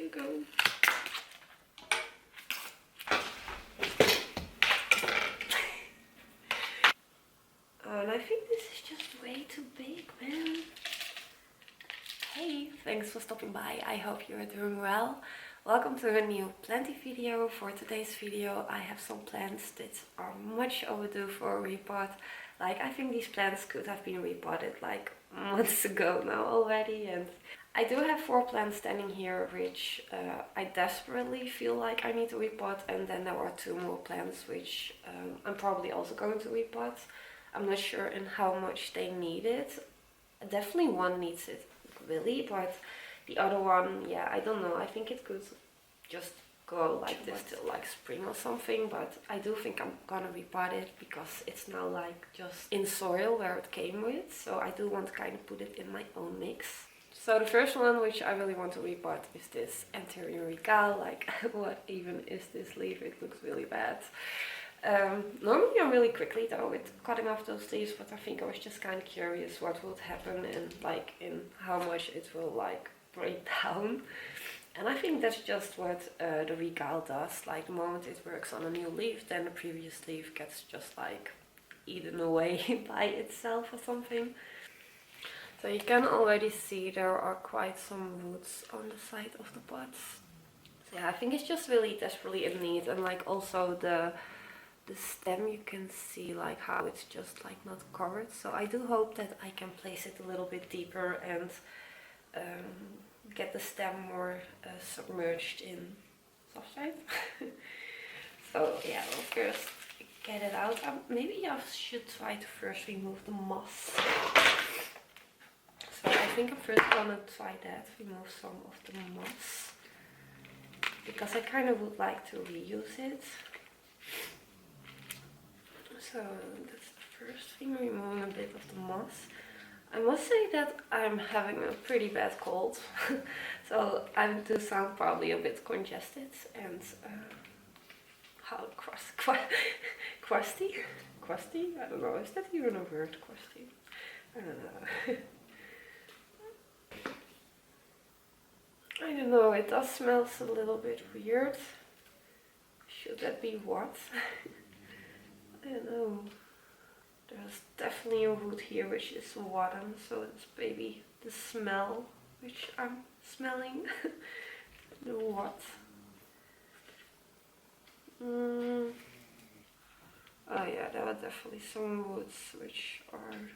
you go. And I think this is just way too big, man. Hey, thanks for stopping by. I hope you're doing well. Welcome to a new planty video. For today's video I have some plants that are much overdue for a repot. Like, I think these plants could have been repotted like months ago now already, and I do have 4 plants standing here which I desperately feel like I need to repot, and then there are 2 more plants which I'm probably also going to repot. I'm not sure in how much they need it. Definitely one needs it really, but the other one, yeah, I don't know. I think it could just go like this till like spring or something, but I do think I'm gonna repot it because it's now like just in soil where it came with, so I do want to kind of put it in my own mix. So the first one which I really want to repot is this Anthurium regal. Like, what even is this leaf? It looks really bad. Normally I'm really quickly though with cutting off those leaves, but I think I was just kind of curious what would happen and like in how much it will like break down. And I think that's just what the regal does. Like, the moment it works on a new leaf, then the previous leaf gets just like eaten away by itself or something. So you can already see there are quite some roots on the side of the pots. So yeah, I think it's just really desperately in need. And like also the stem, you can see like how it's just like not covered. So I do hope that I can place it a little bit deeper and get the stem more submerged in substrate. So yeah, we'll first get it out. Maybe I should try to first remove the moss. So I think I'm first gonna try that, remove some of the moss, because I kind of would like to reuse it. So that's the first thing, removing a bit of the moss. I must say that I'm having a pretty bad cold, so I do sound probably a bit congested and crusty? I don't know, is that even a word, crusty? I don't know. I don't know, it does smell a little bit weird. Should that be what? I don't know. There's definitely a root here which is rotten, so it's maybe the smell which I'm smelling. The what? Oh yeah, there are definitely some roots which are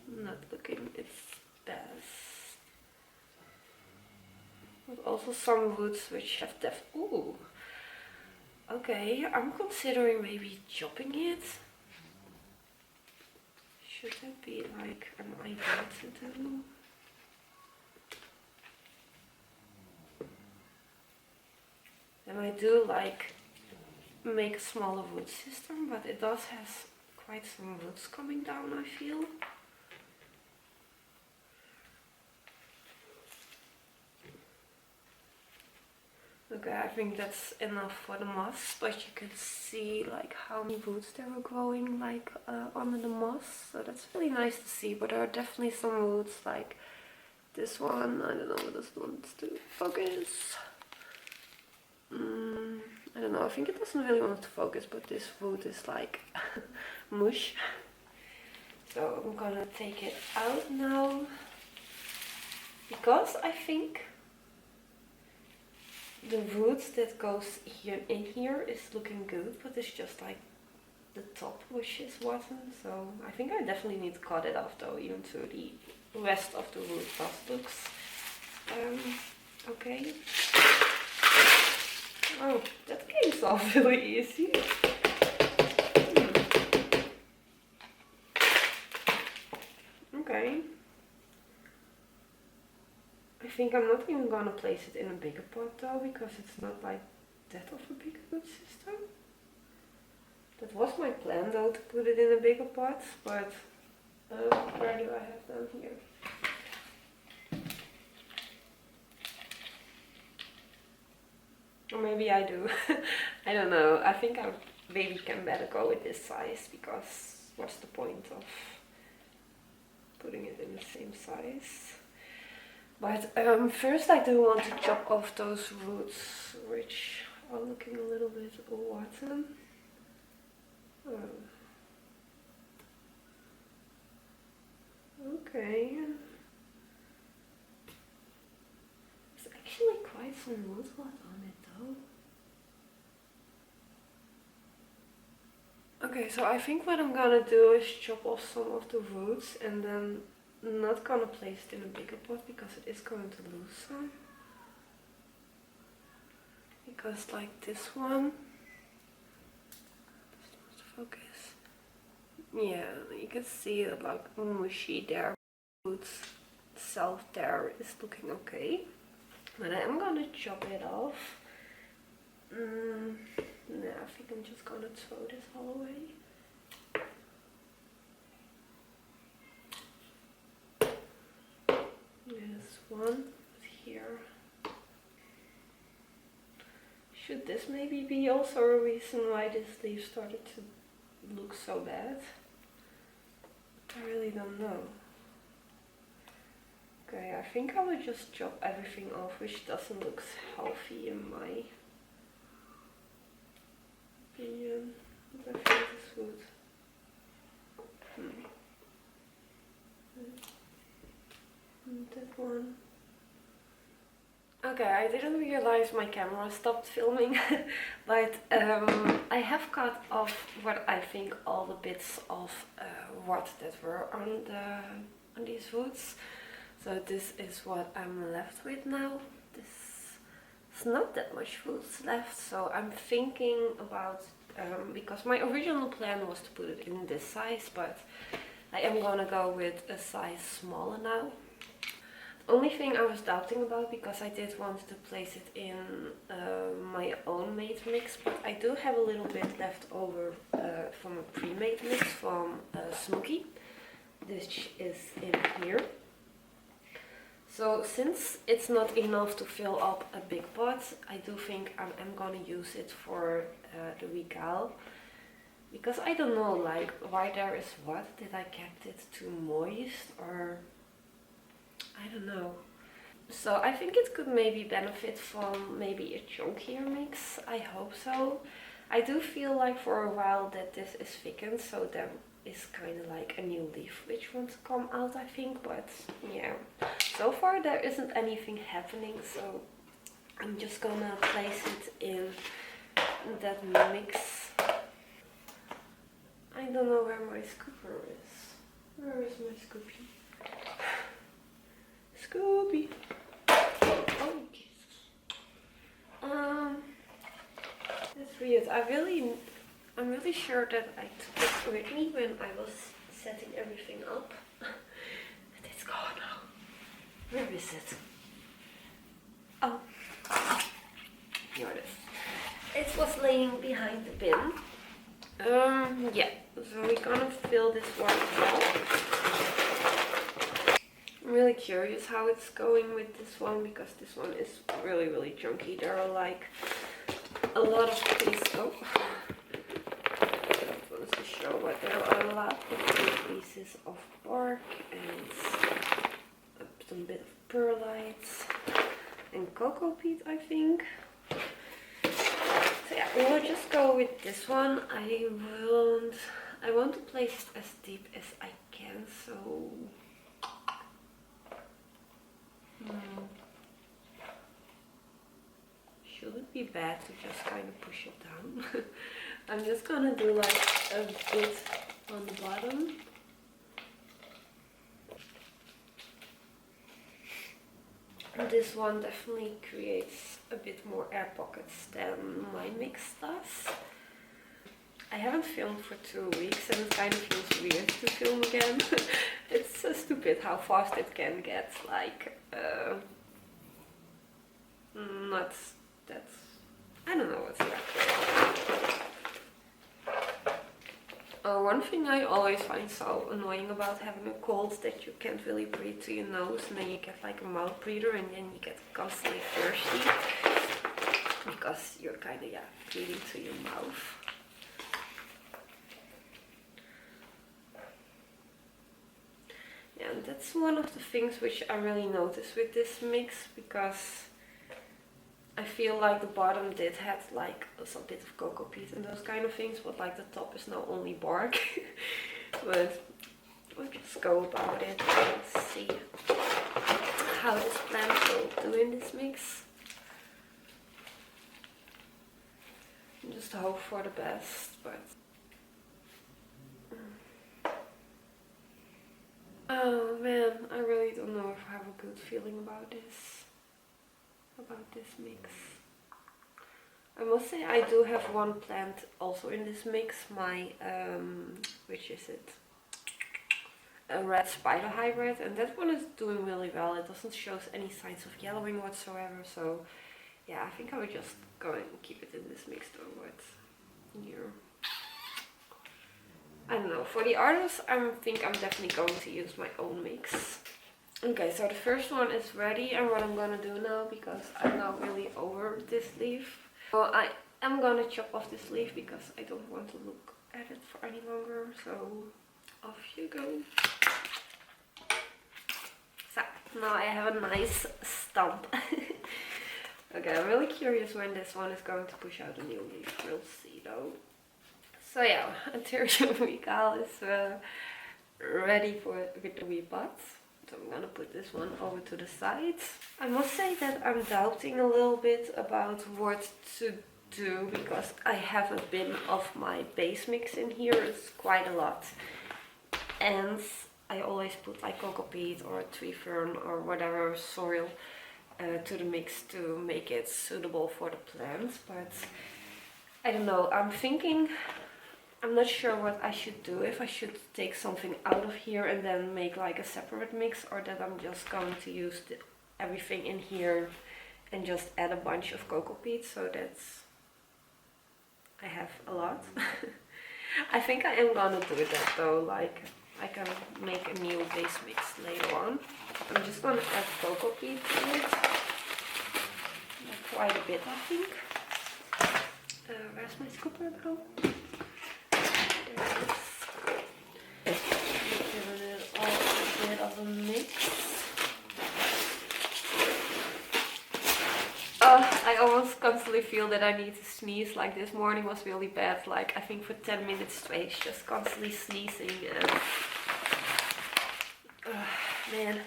not looking its best. But also some roots which have ooh! Okay, I'm considering maybe chopping it. Should that be like an idea to do? And I do like make a smaller root system, but it does have quite some roots coming down, I feel. Okay, I think that's enough for the moss, but you can see like how many roots there are growing like under the moss, so that's really nice to see. But there are definitely some roots like this one. I don't know what this wants to focus. I don't know, I think it doesn't really want to focus, but this root is like mush. So I'm gonna take it out now, because I think the roots that goes here in here is looking good, but it's just like the top which is rotten. So I think I definitely need to cut it off though, even though the rest of the root looks okay. Oh, that came off really easy. Okay. I think I'm not even gonna place it in a bigger pot though, because it's not like that of a big root system. That was my plan though, to put it in a bigger pot, but where do I have them here? Or maybe I do. I don't know. I think I maybe can better go with this size, because what's the point of putting it in the same size? But first I do want to chop off those roots, which are looking a little bit rotten. Okay. There's actually quite some root rot on it though. Okay, so I think what I'm gonna do is chop off some of the roots and then not gonna place it in a bigger pot because it is going to lose some. Because like this one, focus. Yeah, you can see it like mushy there. Roots itself there is looking okay. But I'm gonna chop it off. No, I think I'm just gonna throw this all away. There's one here. Should this maybe be also a reason why this leaf started to look so bad? I really don't know. Okay, I think I will just chop everything off which doesn't look healthy in my opinion. But I think this would. That one. Okay, I didn't realize my camera stopped filming, but I have cut off what I think all the bits of rot that were on these roots. So this is what I'm left with now. There's not that much roots left, so I'm thinking about, because my original plan was to put it in this size, but I am gonna go with a size smaller now. Only thing I was doubting about, because I did want to place it in my own made mix, but I do have a little bit left over from a pre-made mix from Smokey. This is in here. So since it's not enough to fill up a big pot, I do think I'm gonna use it for the regal. Because I don't know, like, why there is what? Did I kept it too moist, or I don't know. So I think it could maybe benefit from maybe a chunkier mix. I hope so. I do feel like for a while that this is thickened, so there is kind of like a new leaf which wants to come out, I think. But yeah, so far there isn't anything happening, so I'm just gonna place it in that mix. I don't know where my scooper is. Where is my scoopy? Scoopy. Oh Jesus. That's weird. I'm really sure that I took it with me when I was setting everything up. And it's gone now. Where is it? Oh. Here it is. It was laying behind the bin. Yeah. So we're gonna fill this one out. I'm really curious how it's going with this one, because this one is really, really chunky. There are like a lot of pieces. Oh, I just want to show what there are a lot of pieces of bark and some bit of perlites and cocoa peat, I think. So yeah, we'll just go with this one. I want to place it as deep as I can, so. Shouldn't be bad to just kind of push it down. I'm just gonna do like a bit on the bottom. And this one definitely creates a bit more air pockets than my mix does. I haven't filmed for 2 weeks and it kind of feels weird to film again. It's so stupid how fast it can get, like, not that, I don't know what's that. One thing I always find so annoying about having a cold that you can't really breathe to your nose, and then you get like a mouth breather and then you get constantly thirsty because you're kind of, yeah, breathing to your mouth. Yeah, and that's one of the things which I really noticed with this mix, because I feel like the bottom did have like some bit of cocoa peat and those kind of things, but like the top is now only bark. But we'll just go about it and see how this plant will do in this mix. Just hope for the best, but oh man, I really don't know if I have a good feeling about this mix. I must say I do have one plant also in this mix, my which is it? A red spider hybrid, and that one is doing really well. It doesn't show any signs of yellowing whatsoever, so yeah, I think I would just go and keep it in this mix though. But here, I don't know, for the others I think I'm definitely going to use my own mix. Okay, so the first one is ready, and what I'm gonna do now, because I'm now really over this leaf, so I am gonna chop off this leaf because I don't want to look at it for any longer. So off you go. So now I have a nice stump. Okay, I'm really curious when this one is going to push out a new leaf. We'll see though. So yeah, Anthurium regal is ready with the repot. So I'm gonna put this one over to the side. I must say that I'm doubting a little bit about what to do, because I have a bin of my base mix in here. It's quite a lot. And I always put like cocoa peat or tree fern or whatever soil to the mix to make it suitable for the plants. But I don't know, I'm not sure what I should do, if I should take something out of here and then make like a separate mix, or that I'm just going to use everything in here and just add a bunch of cocoa peat so that I have a lot. I think I am gonna do that though, like I can make a new base mix later on. I'm just gonna add cocoa peat to it, quite a bit I think. Where's my scooper now? Giving it all a bit of a mix. I almost constantly feel that I need to sneeze. Like this morning was really bad. Like I think for 10 minutes straight, just constantly sneezing. And man,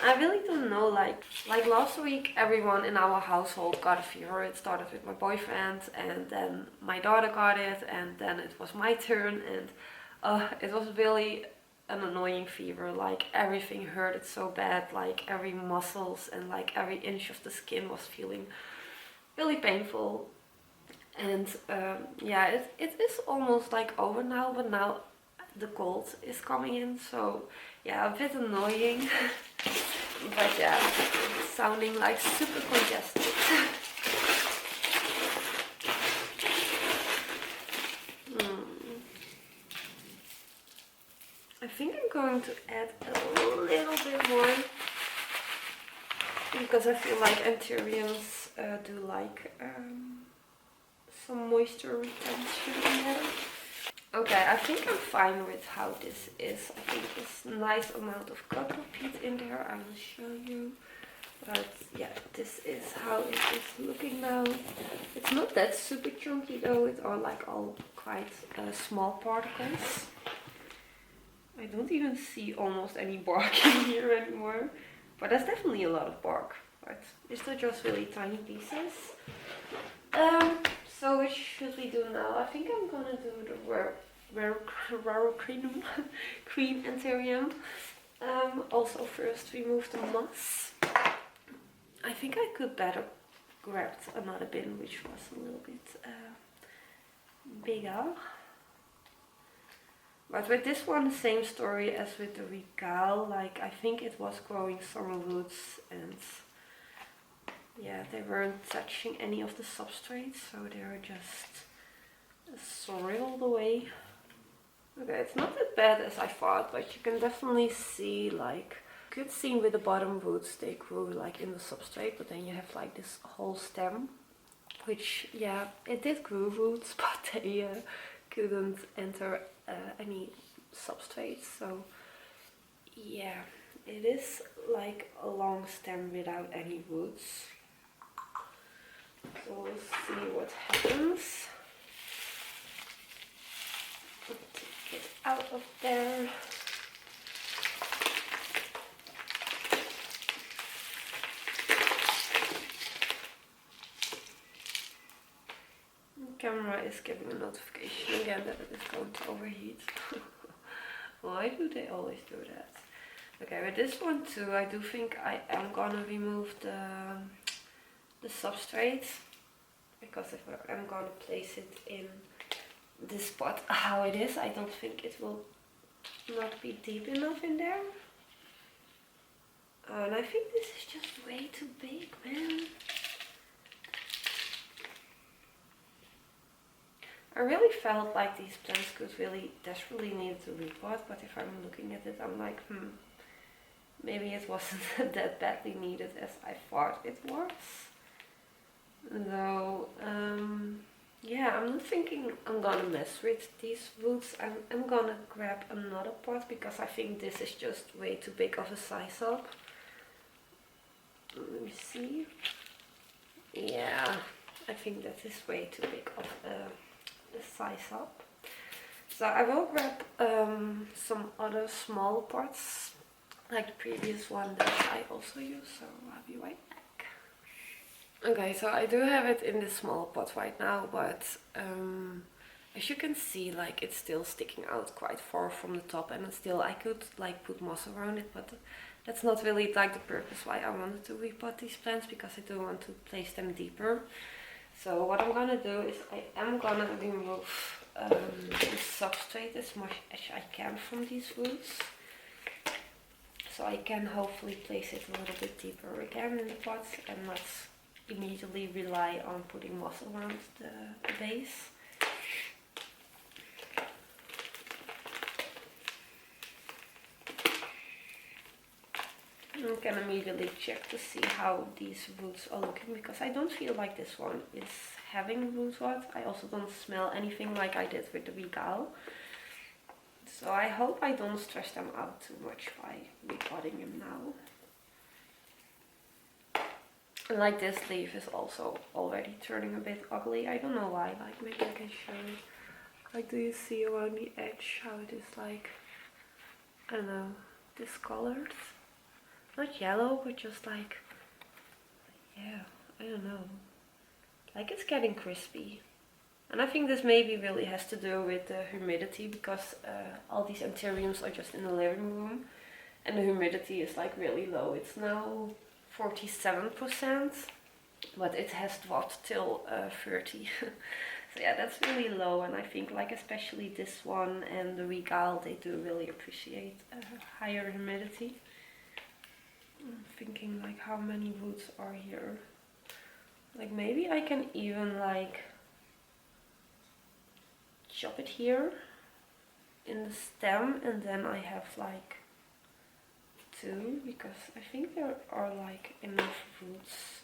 I really don't know. Like last week, everyone in our household got a fever. It started with my boyfriend, and then my daughter got it, and then it was my turn, and it was really an annoying fever. Like everything hurted so bad, like every muscles and like every inch of the skin was feeling really painful. And yeah, it is almost like over now, but now the cold is coming in, so yeah, a bit annoying. But yeah, it's sounding like super congested. I think I'm going to add a little bit more, because I feel like Anthuriums do like some moisture retention in there. Okay, I think I'm fine with how this is. I think there's a nice amount of cocoa peat in there. I will show you. But yeah, this is how it is looking now. It's not that super chunky though. It's all quite small particles. I don't even see almost any bark in here anymore. But there's definitely a lot of bark. But these are just really tiny pieces. So what should we do now? I think I'm gonna do the rare cream Anthurium. Also first remove the moss. I think I could better grab another bin which was a little bit bigger. But with this one, the same story as with the regal. Like I think it was growing summer roots, and yeah, they weren't touching any of the substrate, so they were just soiled away. Okay, it's not as bad as I thought, but you can definitely see, like, you could see with the bottom roots they grew like in the substrate, but then you have like this whole stem, which, yeah, it did grow roots, but they couldn't enter any substrate. So yeah, It is like a long stem without any roots. So we'll see what happens. Take it out of there. The camera is giving a notification again that it is going to overheat. Why do they always do that? Okay, with this one too, I do think I am gonna remove the substrate, because if I'm gonna place it in this pot how it is, I don't think it will not be deep enough in there. And I think this is just way too big, man. I really felt like these plants could really desperately need to repot, but if I'm looking at it, I'm like, maybe it wasn't that badly needed as I thought it was. Though, yeah, I'm not thinking I'm gonna mess with these roots. I'm gonna grab another pot because I think this is just way too big of a size up. Let me see. Yeah, I think that is way too big of a size up. So I will grab some other small pots like the previous one that I also use, so I'll be right back. Okay, so I do have it in this small pot right now, but as you can see, like it's still sticking out quite far from the top, and still I could like put moss around it, but that's not really like the purpose why I wanted to repot these plants, because I do want to place them deeper. So what I'm gonna do is I am gonna remove the substrate as much as I can from these roots, so I can hopefully place it a little bit deeper again in the pot and not immediately rely on putting moss around the base. You can immediately check to see how these roots are looking, because I don't feel like this one is having root rot. I also don't smell anything like I did with the regal. So I hope I don't stress them out too much by repotting them now. And like this leaf is also already turning a bit ugly. I don't know why, like maybe I can show you. Like, do you see around the edge how it is like, I don't know, discolored? Not yellow, but just like, yeah, I don't know. Like it's getting crispy. And I think this maybe really has to do with the humidity, because all these anthuriums are just in the living room. And the humidity is like really low. It's now 47%, but it has dropped till 30. So yeah, that's really low, and I think like especially this one and the regal, they do really appreciate higher humidity. I'm thinking like how many roots are here. Like maybe I can even like chop it here in the stem, and then I have like two, because I think there are like enough roots.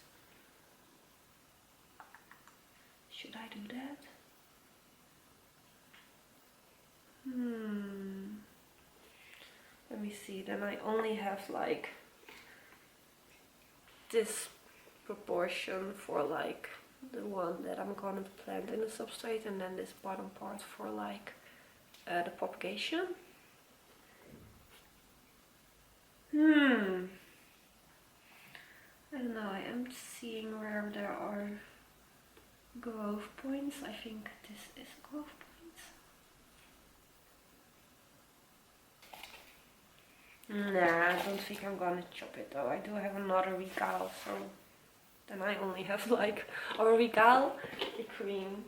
Should I do that? Let me see, then I only have like this proportion for like the one that I'm gonna plant in the substrate, and then this bottom part for like the propagation. I don't know, I am seeing where there are growth points. I think this is a growth point. Nah, I don't think I'm gonna chop it though. I do have another regal, so then I only have like a regal, a queen.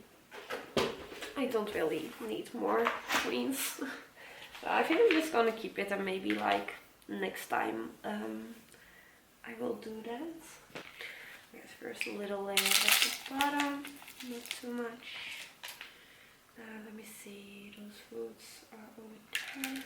I don't really need more queens. So I think I'm just gonna keep it, and maybe like next time I will do that. Yes, first a little layer at the bottom, not too much. Let me see, those roots are over there.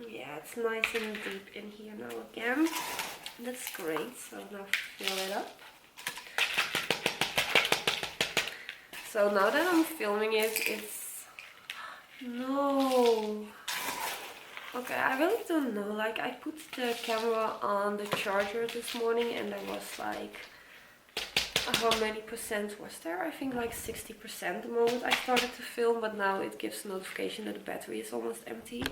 Yeah, it's nice and deep in here now again. That's great. So now fill it up. So now that I'm filming it, it's... No! Okay, I really don't know. Like, I put the camera on the charger this morning and there was like... How many percent was there? I think like 60% the moment I started to film, but now it gives notification that the battery is almost empty.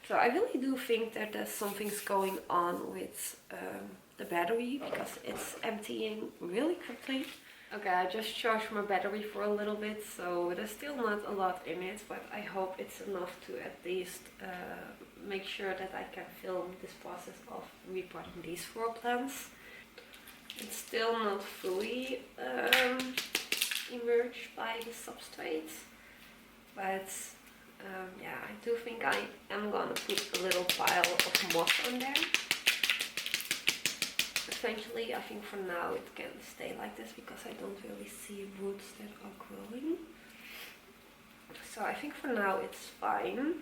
So I really do think that there's something's going on with the battery, because it's emptying really quickly. Okay, I just charged my battery for a little bit, so there's still not a lot in it, but I hope it's enough to at least make sure that I can film this process of repotting these 4 plants. It's still not fully emerged by the substrate, but yeah, I do think I am gonna put a little pile of moss on there. Eventually, I think for now it can stay like this because I don't really see roots that are growing. So I think for now it's fine.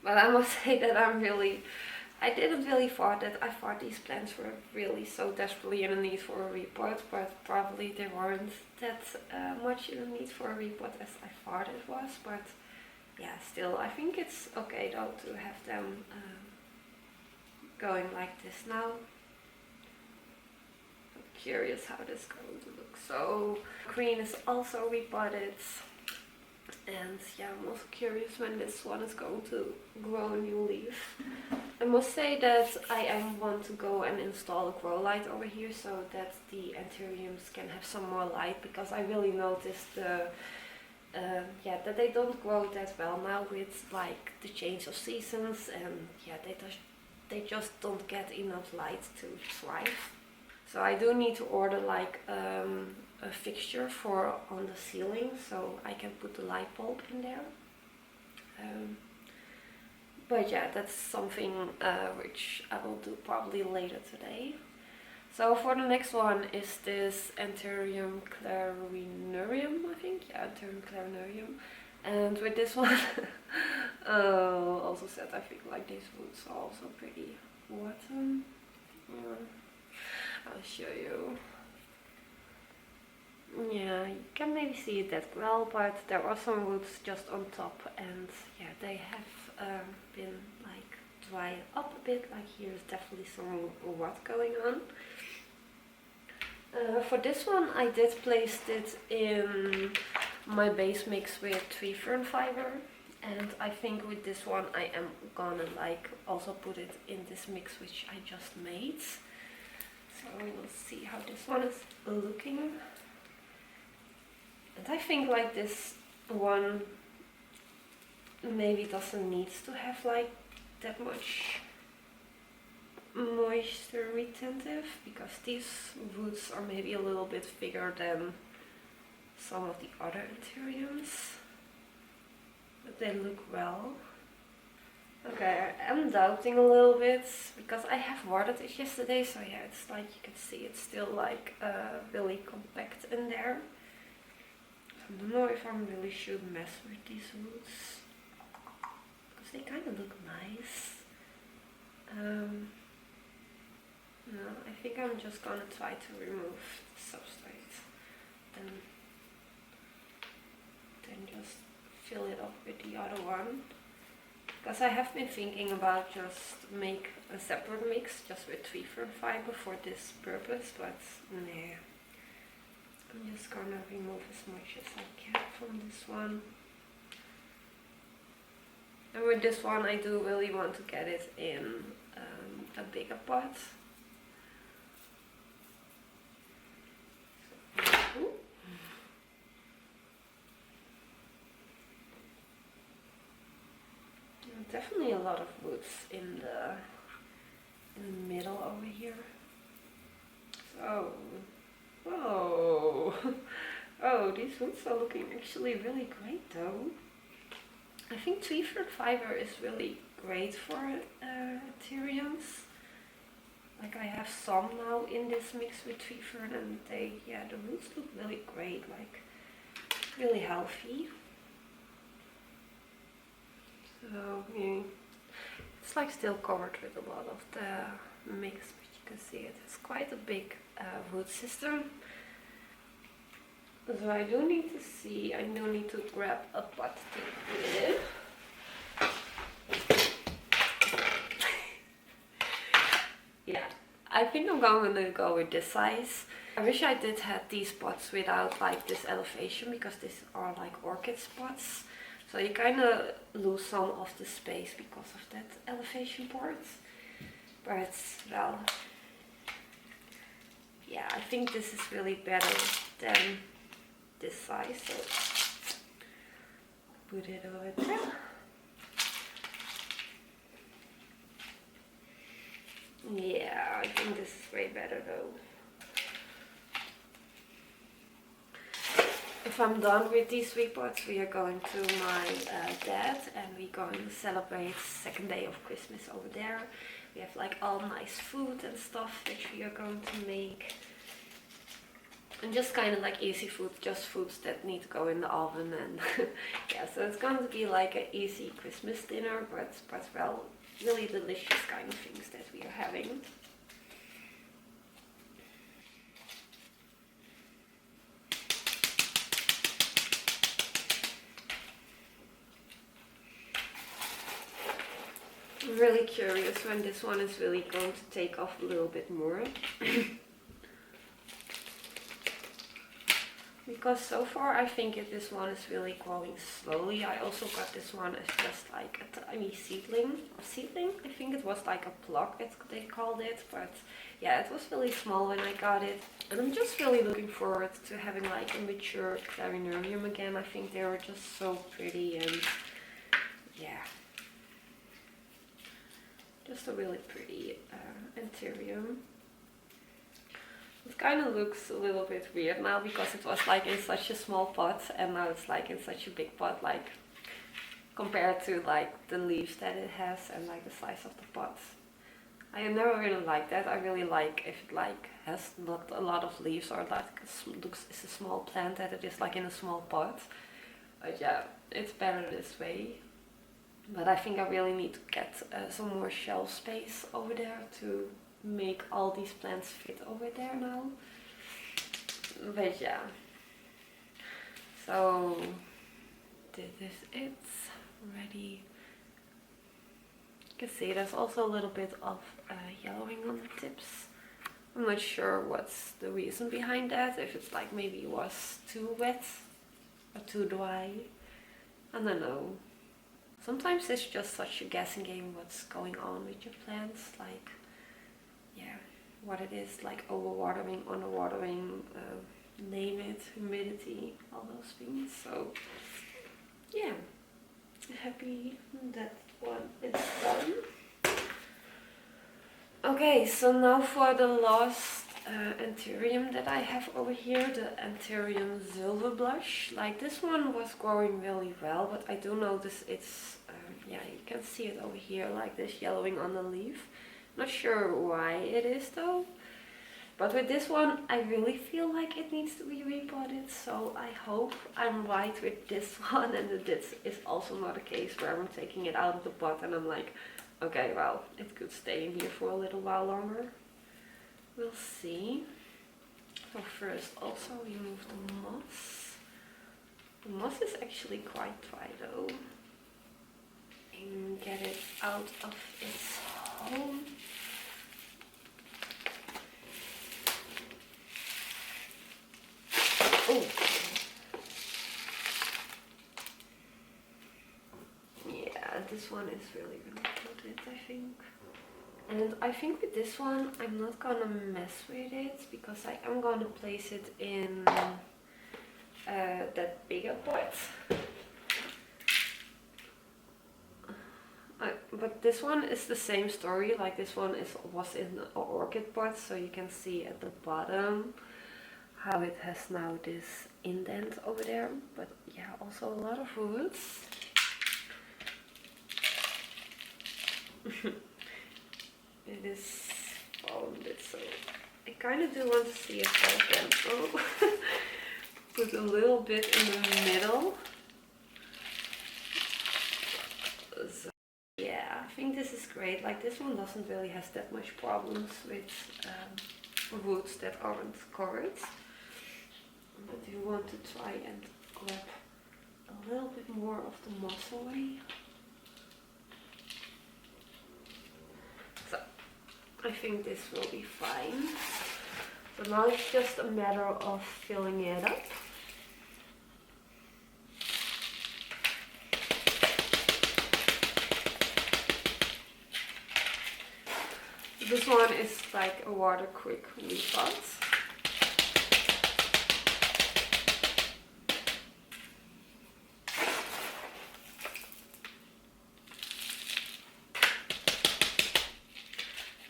But I must say that I didn't really thought that I thought these plants were really so desperately in a need for a repot, but probably they weren't that much in a need for a repot as I thought it was. But yeah, still, I think it's okay though to have them going like this now. I'm curious how this is going to look. So green is also repotted. And yeah, I'm also curious when this one is going to grow a new leaf. I must say that I want to go and install a grow light over here so that the anthuriums can have some more light, because I really noticed yeah, that they don't grow that well now with like the change of seasons, and yeah, they just don't get enough light to thrive. So I do need to order like a fixture for on the ceiling so I can put the light bulb in there. But yeah, that's something which I will do probably later today. So for the next one is this Anthurium clarinervium, I think. Yeah, Anthurium clarinervium. And with this one, also said I think like these roots are also pretty rotten. I'll show you. Yeah, you can maybe see it that well, but there are some roots just on top, and yeah, they have been like dried up a bit. Like here's definitely some rot going on. For this one, I did place it in my base mix with tree fern fiber, and I think with this one I am gonna like also put it in this mix which I just made. So we'll see how this one is looking. And I think like this one maybe doesn't need to have like that much moisture retentive, because these roots are maybe a little bit bigger than some of the other anthuriums, but they look well. Okay, I'm doubting a little bit because I have watered it yesterday, so yeah, it's like you can see it's still like really compact in there. I don't know if I really should mess with these roots because they kind of look nice. No, I think I'm just gonna try to remove the substrate and then just fill it up with the other one. Because I have been thinking about just make a separate mix just with tree fern fiber for this purpose, but nah. I'm just gonna remove as much as I can from this one. And with this one I do really want to get it in a bigger pot. Definitely a lot of roots in the middle over here. So, whoa! Oh, these roots are looking actually really great though. I think tree fern fiber is really great for anthuriums. Like I have some now in this mix with tree fern, and yeah, the roots look really great, like really healthy. So yeah, It's like still covered with a lot of the mix, but you can see it. It's quite a big root system. So I do need to grab a pot to put it in. Yeah, I think I'm going to go with this size. I wish I did have these pots without like this elevation, because these are like orchid pots. So you kind of lose some of the space because of that elevation part. But well, yeah, I think this is really better than this size. So put it over there. Yeah, I think this is way better though. If I'm done with these repots, we are going to my dad, and we're going to celebrate second day of Christmas over there. We have like all nice food and stuff which we are going to make. And just kind of like easy food, just foods that need to go in the oven. And yeah, so it's going to be like an easy Christmas dinner, but well, really delicious kind of things that we are having. I'm really curious when this one is really going to take off a little bit more. Because so far I think this one is really growing slowly. I also got this one as just like a tiny seedling. I think it was like a plug they called it. But yeah, it was really small when I got it. And I'm just really looking forward to having like a mature clarinervium again. I think they were just so pretty, and yeah. Just a really pretty Anthurium. It kind of looks a little bit weird now, because it was like in such a small pot, and now it's like in such a big pot, like compared to like the leaves that it has and like the size of the pot. I never really liked that. I really like if it like has not a lot of leaves, or like it's a small plant, that it is like in a small pot. But yeah, it's better this way. But I think I really need to get some more shelf space over there to make all these plants fit over there now. But yeah, so this is it, ready. You can see there's also a little bit of yellowing on the tips. I'm not sure what's the reason behind that, if it's like maybe it was too wet or too dry, I don't know. Sometimes it's just such a guessing game what's going on with your plants, like, yeah, what it is, like overwatering, underwatering, name it, humidity, all those things. So, yeah, happy that one is done. Okay, so now for the last Anthurium that I have over here, the Anthurium Silver Blush. Like, this one was growing really well, but I do notice it's, yeah, you can see it over here, like this yellowing on the leaf. Not sure why it is though. But with this one, I really feel like it needs to be repotted, so I hope I'm right with this one, and that this is also not a case where I'm taking it out of the pot and I'm like, okay, well, it could stay in here for a little while longer. We'll see. So first also remove the moss. The moss is actually quite dry though. And get it out of its home. Oh! Yeah, this one is really good, I think. And I think with this one, I'm not gonna mess with it, because I am gonna place it in that bigger pot. But this one is the same story, like this one was in an orchid pot, so you can see at the bottom how it has now this indent over there. But yeah, also a lot of roots. It is folded, so I kind of do want to see if I can put a little bit in the middle. So yeah, I think this is great. Like this one doesn't really have that much problems with roots that aren't covered. But you want to try and grab a little bit more of the moss away. So I think this will be fine. So now it's just a matter of filling it up. This one is like a water quick repot.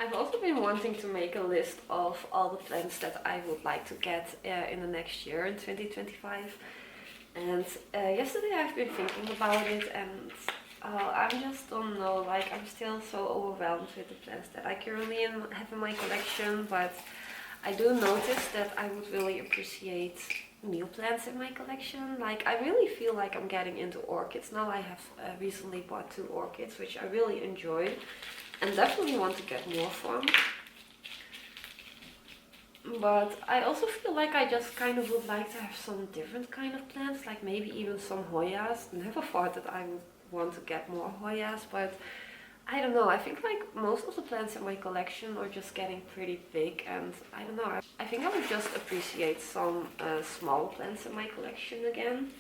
I've also been wanting to make a list of all the plants that I would like to get in the next year, in 2025. And yesterday I've been thinking about it, and I just don't know, like I'm still so overwhelmed with the plants that I currently have in my collection, but I do notice that I would really appreciate new plants in my collection. Like I really feel like I'm getting into orchids now. I have recently bought 2 orchids, which I really enjoy and definitely want to get more from. But I also feel like I just kind of would like to have some different kind of plants, like maybe even some Hoyas. Never thought that I would want to get more Hoyas, but I don't know, I think like most of the plants in my collection are just getting pretty big, and I don't know, I think I would just appreciate some small plants in my collection again.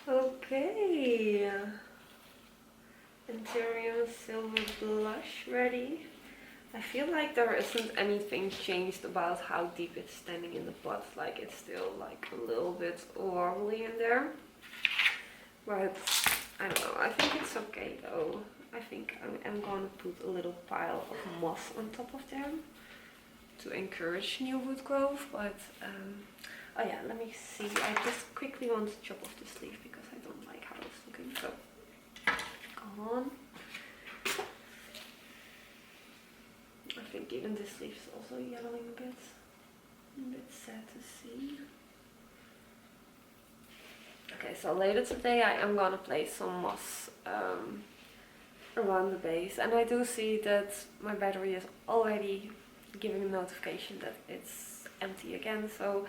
Okay, Anthurium Silver Blush ready. I feel like there isn't anything changed about how deep it's standing in the pot. Like it's still like a little bit wobbly in there. But I don't know, I think it's okay though. I think I'm gonna put a little pile of moss on top of them to encourage new root growth. But oh yeah, let me see. I just quickly want to chop off this leaf because I don't like how it's looking. So, come on. I think even this leaf is also yellowing a bit sad to see. Okay, so later today I am gonna place some moss around the base, and I do see that my battery is already giving a notification that it's empty again. So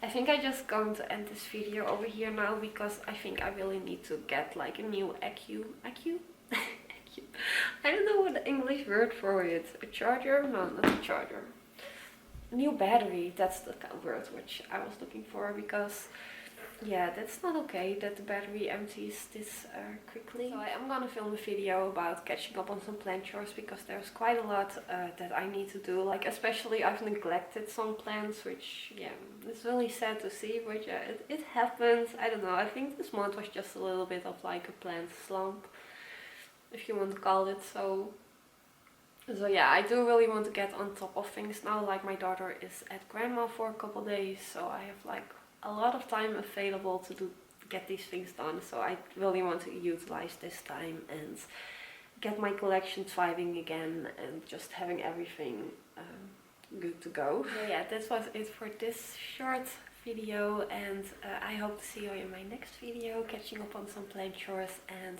I think I'm just going to end this video over here now, because I think I really need to get like a new accu I don't know what the English word for it. A charger? No, not a charger. New battery, that's the word which I was looking for, because yeah, that's not okay that the battery empties this quickly. So I am gonna film a video about catching up on some plant chores, because there's quite a lot that I need to do. Like especially I've neglected some plants, which yeah, it's really sad to see, but yeah, it happens. I don't know, I think this month was just a little bit of like a plant slump, if you want to call it so. So yeah, I do really want to get on top of things now. Like my daughter is at grandma for a couple days, so I have like a lot of time available to get these things done. So I really want to utilize this time and get my collection thriving again and just having everything good to go. So yeah, this was it for this short video, and I hope to see you in my next video catching up on some plant chores. And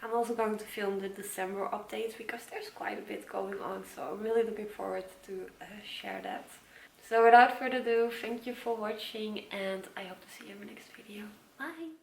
I'm also going to film the December updates, because there's quite a bit going on, so I'm really looking forward to share that. So without further ado, thank you for watching, and I hope to see you in my next video. Bye!